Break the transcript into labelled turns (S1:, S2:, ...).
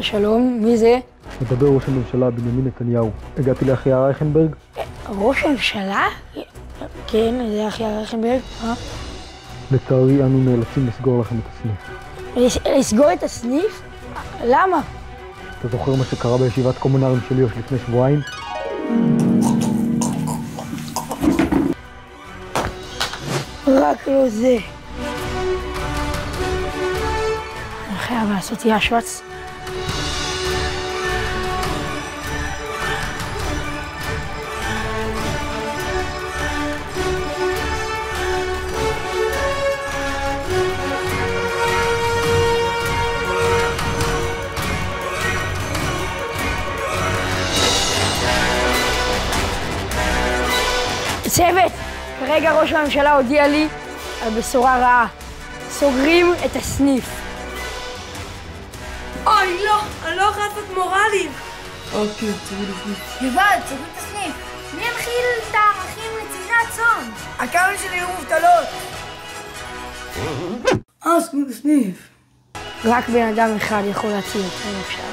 S1: שלום, מי זה?
S2: מדבר ראש הממשלה בנימין נתניהו. הגעתי לאחיה רייכנברג?
S1: ראש הממשלה? כן, זה אחיה רייכנברג.
S2: לצערי, אנו נאלצים לסגור לכם את הסניף.
S1: לסגור את הסניף? למה?
S2: אתה זוכר מה שקרה בישיבת קומונרים של יו"ש לפני שבועיים?
S1: רק לא זה. אני חייב לעשות ישבץ. צוות! כרגע ראש הממשלה הודיע לי על בשורה רעה. סוגרים את הסניף.
S3: אוי, לא! אני לא יכולה לעשות מורלים!
S4: אוקיי, סוגרים את הסניף.
S3: יובל, סוגרים את הסניף! מי ינחיל את הערכים לצבעי הצאן? הכמה שלי יהיו מובטלות! סוגרים את הסניף.
S1: רק בן אדם אחד יכול להציל את עכשיו.